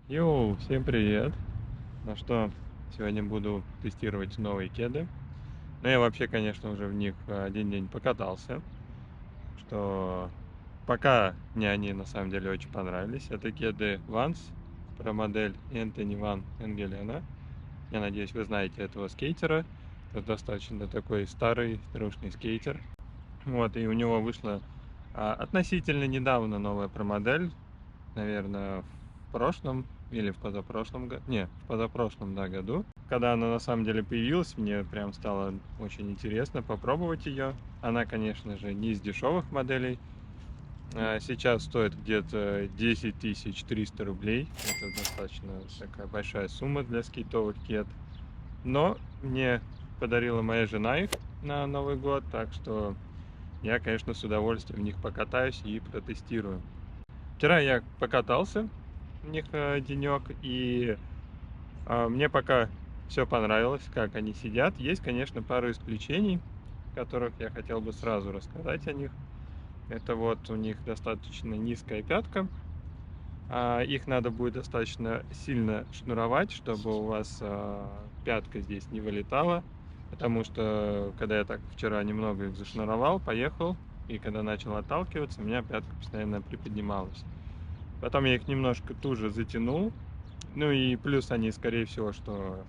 Йоу, всем привет! Ну что, сегодня буду тестировать новые кеды. Ну, я вообще, конечно, уже в них один день покатался, что пока мне они на самом деле очень понравились. Это кеды Vans про модель Anthony Van Engelen. Я надеюсь, вы знаете этого скейтера. Это достаточно такой старый, трушный скейтер. Вот, и у него вышла относительно недавно новая промодель, наверное, в прошлом или в позапрошлом году, не, в позапрошлом, да, году. Когда она на самом деле появилась, мне прям стало очень интересно попробовать ее. Она, конечно же, не из дешевых моделей. Сейчас стоит где-то 10 300 рублей. Это достаточно такая большая сумма для скейтовых кед. Но мне подарила моя жена их на Новый год, так что я, конечно, с удовольствием в них покатаюсь и протестирую. Вчера я покатался в них денек, и мне пока все понравилось, как они сидят. Есть, конечно, пару исключений, которых я хотел бы сразу рассказать о них. Это вот у них достаточно низкая пятка. Их надо будет достаточно сильно шнуровать, чтобы у вас пятка здесь не вылетала. Потому что, когда я так вчера немного их зашнуровал, поехал, и когда начал отталкиваться, у меня пятка постоянно приподнималась. Потом я их немножко туже затянул. Ну и плюс они, скорее всего, что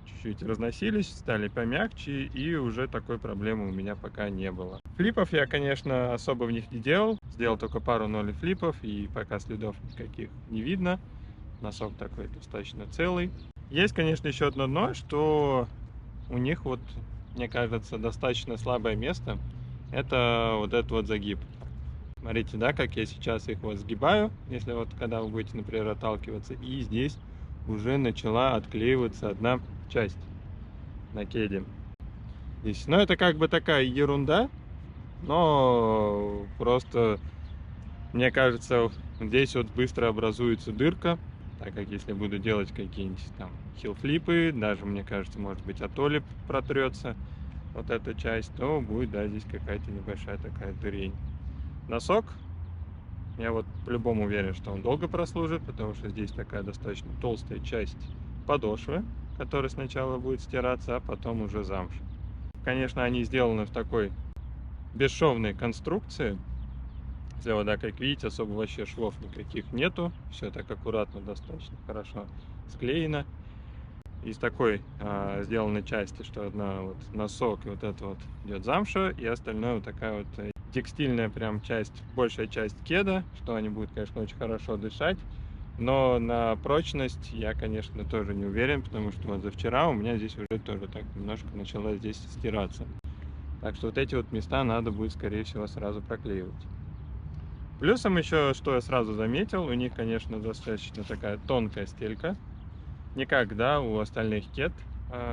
чуть-чуть разносились, стали помягче, и уже такой проблемы у меня пока не было. Флипов я, конечно, особо в них не делал. Сделал только пару ноли флипов, и пока следов никаких не видно. Носок такой достаточно целый. Есть, конечно, еще одно дно, что у них вот, мне кажется, достаточно слабое место. Это вот этот вот загиб. Смотрите, да, как я сейчас их вот сгибаю, если вот когда вы будете, например, отталкиваться, и здесь уже начала отклеиваться одна часть на кеде. Здесь, ну, это как бы такая ерунда, но просто, мне кажется, здесь вот быстро образуется дырка, так как если буду делать какие-нибудь там хилфлипы, даже, мне кажется, может быть, от оли протрется вот эта часть, то будет, да, здесь какая-то небольшая такая дырень. Носок. Я вот по-любому уверен, что он долго прослужит, потому что здесь такая достаточно толстая часть подошвы, которая сначала будет стираться, а потом уже замша. Конечно, они сделаны в такой бесшовной конструкции. Слева, да, как видите, особо вообще швов никаких нету. Все так аккуратно, достаточно хорошо склеено. Из такой сделанной части, что одна вот носок и вот это вот идет замша, и остальное вот такая вот текстильная прям часть, большая часть кеда, что они будут, конечно, очень хорошо дышать. Но на прочность я, конечно, тоже не уверен, потому что вот за вчера у меня здесь уже тоже так немножко начала здесь стираться. Так что вот эти вот места надо будет, скорее всего, сразу проклеивать. Плюсом еще, что я сразу заметил, у них, конечно, достаточно такая тонкая стелька. Не как, да, у остальных кед,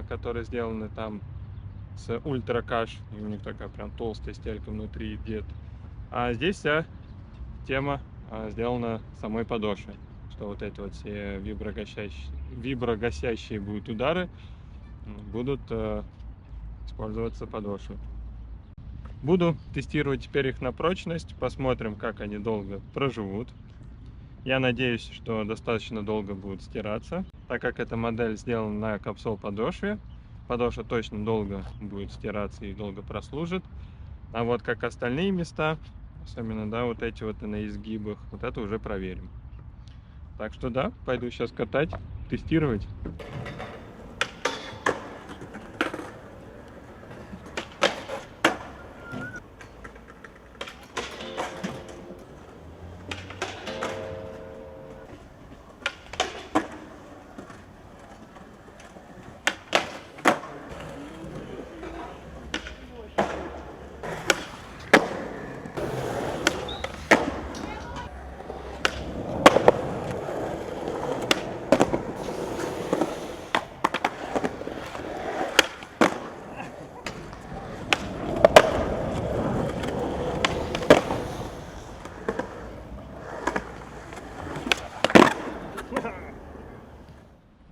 которые сделаны там с ультракаш, и у них такая прям толстая стелька внутри идет. А здесь вся тема сделана самой подошвой, что вот эти вот все виброгасящие будут удары будут использоваться подошвой. Буду тестировать теперь их на прочность, посмотрим, как они долго проживут. Я надеюсь, что достаточно долго будут стираться, так как эта модель сделана на капсул подошве. Подошва точно долго будет стираться и долго прослужит. А вот как остальные места, особенно, да, вот эти вот на изгибах, вот это уже проверим. Так что да, пойду сейчас катать, тестировать.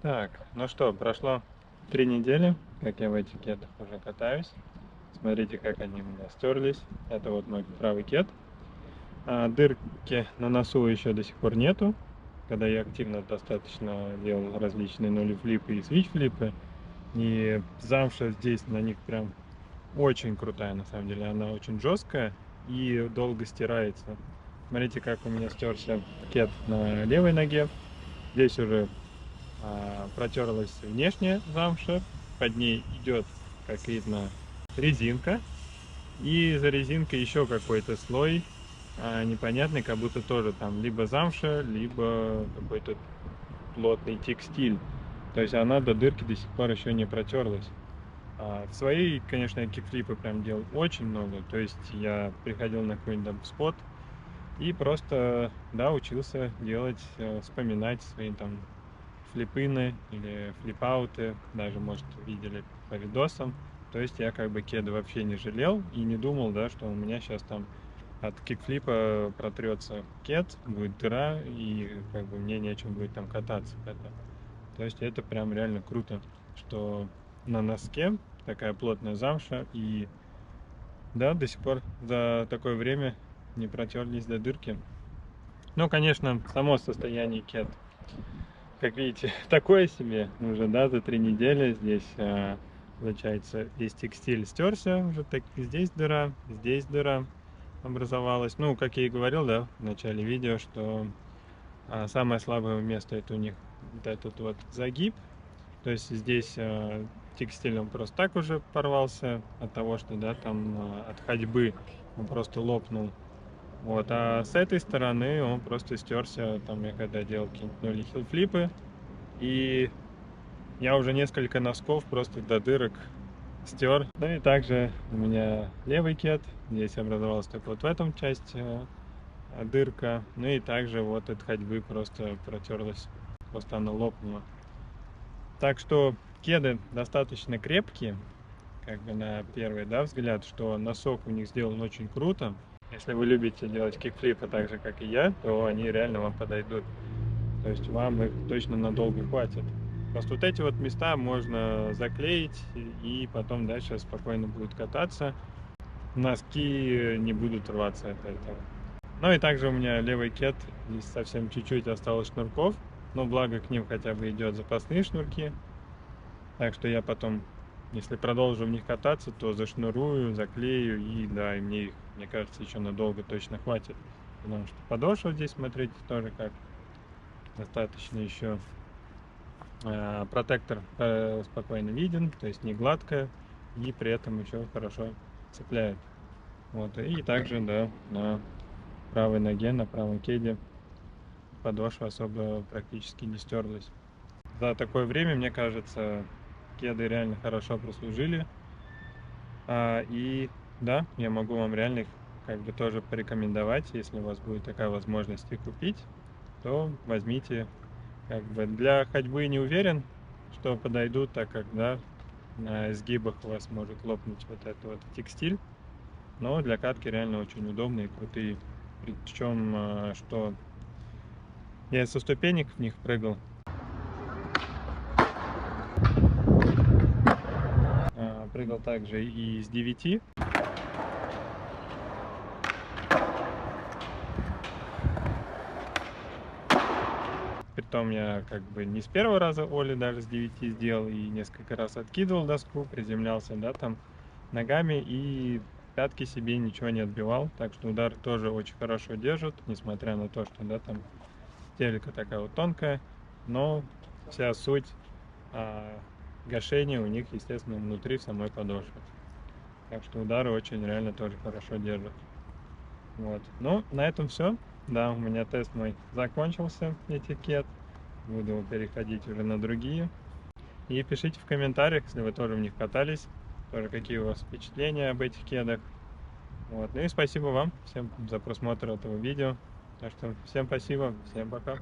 Так, ну что, прошло 3 недели, как я в этих кедах уже катаюсь. Смотрите, как они у меня стерлись. Это вот мой правый кед. Дырки на носу еще до сих пор нету. когда я активно достаточно делал различные ноли-флипы и свич-флипы. И замша здесь на них прям очень крутая, на самом деле. Она очень жесткая и долго стирается. Смотрите, как у меня стерся кед на левой ноге. Здесь уже протерлась внешняя замша. Под ней идет, как видно, резинка. И за резинкой еще какой-то слой непонятный, как будто тоже там либо замша, либо какой-то плотный текстиль. То есть она до дырки до сих пор еще не протерлась. В своей, конечно, я кикфлипы прям делал очень много. То есть я приходил на какой-нибудь там спот и просто, да, учился делать, вспоминать свои там флипины или флипауты. Даже, может, видели по видосам. То есть я как бы кеды вообще не жалел и не думал, да, что у меня сейчас там от кикфлипа протрется кед, будет дыра, и как бы мне нечем будет там кататься. То есть это прям реально круто, что на носке такая плотная замша, и да, до сих пор за такое время не протерлись до дырки. Ну, конечно, само состояние кед, как видите, такое себе уже, да, за 3 недели. Здесь, получается, весь текстиль стерся, уже так, здесь дыра образовалась. Ну, как я и говорил, да, в начале видео, что самое слабое место это у них вот этот вот загиб. То есть здесь текстиль он просто так уже порвался от того, что, да, там от ходьбы он просто лопнул. Вот, а с этой стороны он просто стерся, там я когда делал какие-нибудь ноли хилфлипы, и я уже несколько носков просто до дырок стер. Ну и также у меня левый кед, здесь образовалась только вот в этом часть дырка, ну и также вот от ходьбы просто протерлась, просто она лопнула. Так что кеды достаточно крепкие, как бы на первый, да, взгляд, что носок у них сделан очень круто. Если вы любите делать кикфлипы так же, как и я, то они реально вам подойдут. То есть вам их точно надолго хватит. Просто вот эти вот места можно заклеить, и потом дальше спокойно будет кататься. Носки не будут рваться от этого. Ну и также у меня левый кед, здесь совсем чуть-чуть осталось шнурков, но благо к ним хотя бы идет запасные шнурки. Так что я потом, если продолжу в них кататься, то зашнурую, заклею, и да, и мне их, мне кажется, еще надолго точно хватит. Потому что подошва здесь, смотрите, тоже как достаточно еще. Протектор спокойно виден, то есть не гладкая, и при этом еще хорошо цепляет. Вот, и также, да, на правой ноге, на правом кеде подошва особо практически не стерлась. За такое время, мне кажется, кеды реально хорошо прослужили. И да, я могу вам реально их как бы тоже порекомендовать, если у вас будет такая возможность их купить, то возьмите. Как бы для ходьбы не уверен, что подойдут, так как, да, на изгибах у вас может лопнуть вот этот вот текстиль. Но для катки реально очень удобные и крутые. Причем, что я со ступенек в них прыгал. Прыгал также и с 9. Притом я как бы не с первого раза оли даже с 9 сделал, и несколько раз откидывал доску, приземлялся, да, там ногами, и пятки себе ничего не отбивал. Так что удар тоже очень хорошо держит, несмотря на то, что, да, там стелька такая вот тонкая, но вся суть гашения у них, естественно, внутри в самой подошве. Так что удары очень реально тоже хорошо держат. Вот. Ну, на этом все. Да, у меня тест мой закончился, этикет. Буду переходить уже на другие. И пишите в комментариях, если вы тоже в них катались, тоже какие у вас впечатления об этих кедах. Вот. Ну и спасибо вам всем за просмотр этого видео. Так что всем спасибо, всем пока.